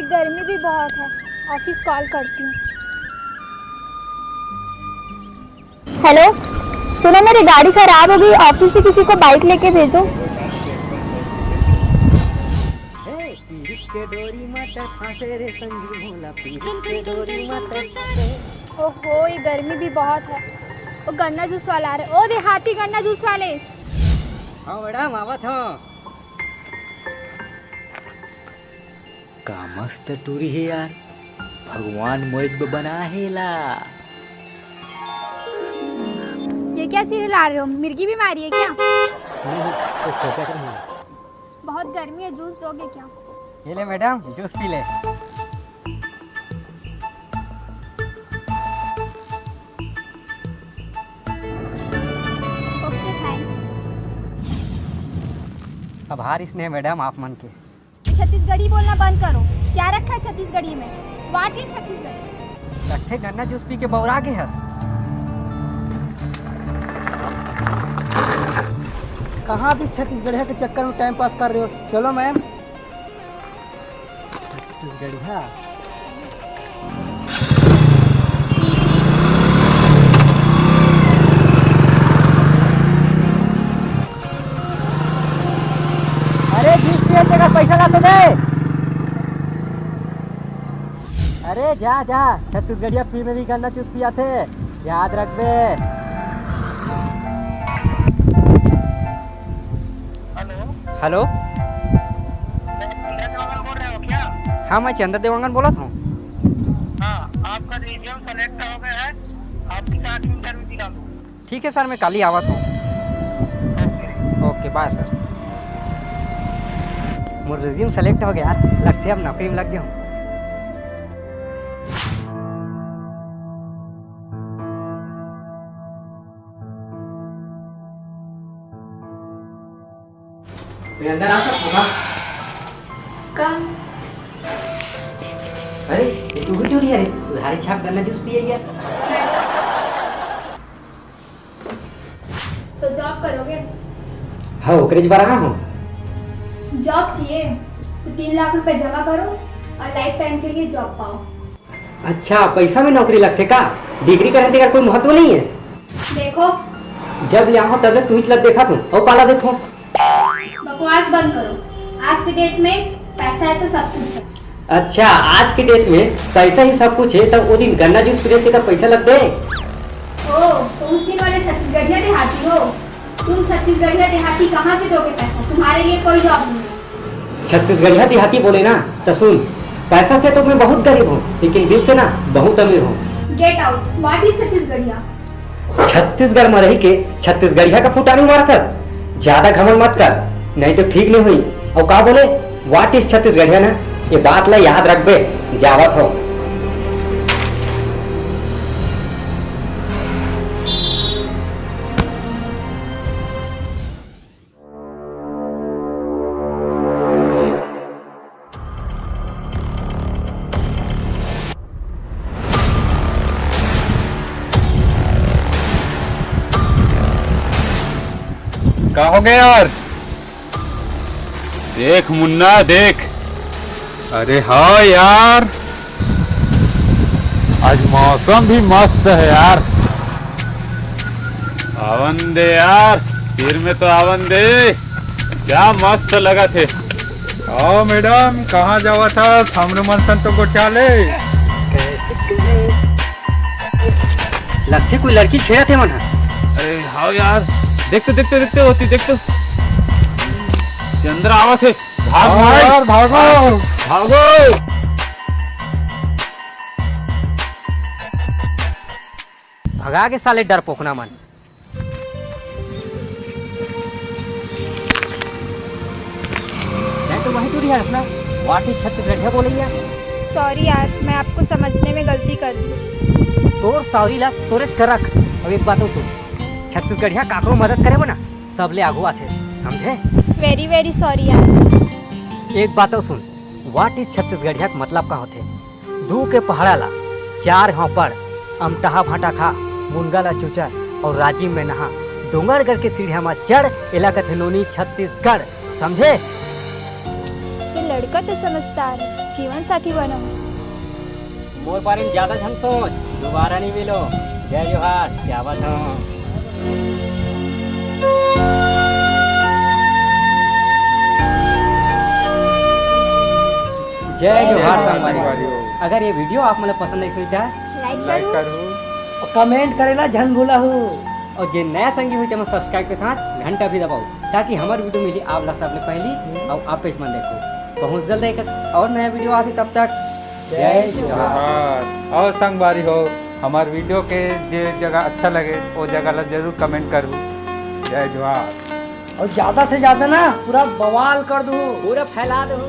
गर्मी भी बहुत है। ऑफिस कॉल करती हूँ। हेलो, सुनो मेरी गाड़ी खराब हो गई, ऑफिस से किसी को बाइक लेके भेजो। ओहो, ये गर्मी भी बहुत है। वो गन्ना जूस वाला आ रहा है। ओ देहाती गन्ना जूस वाले। हाँ मैडम, आवत हो। का मस्त टूरी है यार, भगवान मोहित बना हेला। ये क्या सीरियल आ रहे हो? मिर्गी बीमारी है क्या? तो सोचा कर बहुत गर्मी है, जूस दोगे क्या? ये ले मैडम, जूस पी ले। Okay thanks. आभार इसने मैडम आप मन के। छत्तीसगढ़ी बोलना बंद करो। क्या रखा है छत्तीसगढ़ी में? What is Chhattisgarhi? लट्ठे गन्ना जूस पी के बौरा के हस। कहाँ भी छत्तीसगढ़िया के चक्कर में टाइम पास कर रहे हो? चलो मैम। छत्तीसगढ़िया अरे जूस पिए का पैसा ला तो दे। अरे जा जा, छत्तीसगढ़िया पी में भी गन्ना जूस पिया थे, याद रख बे। हेलो, बोल रहे हो क्या? हाँ मैं चंद्र देवांगन बोला था। हाँ, आपका रिज्यूम सेलेक्ट हो गया है, आपकी साथ इंटरव्यू दिला दो। ठीक है सर, मैं कल ही आवा था। Okay bye sir. मोर रिज्यूम सेलेक्ट हो गया यार, लगते अब नौकरी में लग जाऊँ। मैं अंदर आ सकता हूँ? कम। अरे ये तू भी टूरी है रे, उधारी छाप गन्ना जूस पिए यार। तो जॉब करोगे? हाँ ओकरे जी रहा हूँ। जॉब चाहिए तो 3 लाख रुपए जमा करो और लाइफ टाइम के लिए जॉब पाओ। अच्छा, पैसा में नौकरी लगते का? डिग्री करने का कोई महत्व नहीं है। देखो, जब ले आओ तब तू ही देखा तू और पाला देखो। बकवास बंद करो। आज के डेट में पैसा है तो सब कुछ है। अच्छा, आज के डेट में पैसा ही सब कुछ है, तब वो दिन गन्ना जूस पीने का पैसा लग गए। ओ, तो उस दिन वाले छत्तीसगढ़िया देहाती हो तुम। छत्तीसगढ़िया देहाती कहाँ से दोगे पैसा? तुम्हारे लिए कोई जॉब नहीं है। छत्तीसगढ़िया देहाती बोले ना तो सुन, पैसा से तो मैं बहुत गरीब हूँ, लेकिन दिल से ना बहुत अमीर हूँ। Get out. व्हाट इज छत्तीसगढ़िया? छत्तीसगढ़ में रही के छत्तीसगढ़िया का फुटानी मारा कर। ज्यादा घमंड मत कर, नहीं तो ठीक नहीं हुई। और का बोले व्हाट इज छत्तीसगढ़िया ना, ये बात ला याद रख बे, जावत हो। क्या हो गया यार? देख मुन्ना देख, अरे हाँ यार, आज मौसम भी मस्त है यार। आवन दे यार, सिर में तो आवन दे, क्या मस्त लगा थे। आओ मैडम, कहाँ जावा था? सामने मनसन तो गोचाले लगते कोई लड़की छेड़ा थे मन। अरे हाँ यार, देखते देखते देखते होती, देखते चंद्र आवा थे। भागो यार, भागो भागो। भगा के साले डर पोकना मन। मैं तो वही टूरी है अपना। वाट इज छत्तीसगढ़िया बोले यार। सॉरी यार, मैं आपको समझने में गलती कर दी। तोर सॉरी ला तोरेज कर रख। अब एक बात सुन, छत्तीसगढ़िया काकरो मदद करे बना सबले आगू आथे, समझे? वेरी वेरी सॉरी यार। एक बात सुन, व्हाट इज छत्तीसगढ़िया का मतलब का होथे? दू के पहाड़ा ला, 4 हाँपड़, अमटहा भाटा खा, मुनगा ला चुचर और राजीव में नहा, डोंगरगढ़ के सीढ़िया में चढ़, एला कथे नोनी छत्तीसगढ़, समझे? ये लड़का तो समझदार है, जीवन साथी बनो। मोर बारे में ज्यादा झन सोच, दोबारा नहीं मिलो। जय जोहार, क्या बात हो। जय जोहार संगवारी। अगर ये वीडियो आप मतलब पसंद नहीं सोचा लाइक करो और कमेंट करेला झन भूला हो। और जो नया संगी हुई तो सब्सक्राइब के साथ घंटा भी दबाओ ताकि हमारी वीडियो मिली आप लोग सबने पहली और आप पेज में देखो। बहुत जल्द एक और नया वीडियो आती, तब तक जय जोहार। और संगवारी हो, हमार वीडियो के जे जगह अच्छा लगे वो जगह ला जरूर कमेंट करू। जय जोहार। और ज्यादा से ज्यादा ना पूरा बवाल कर दो। पूरा फैला दो।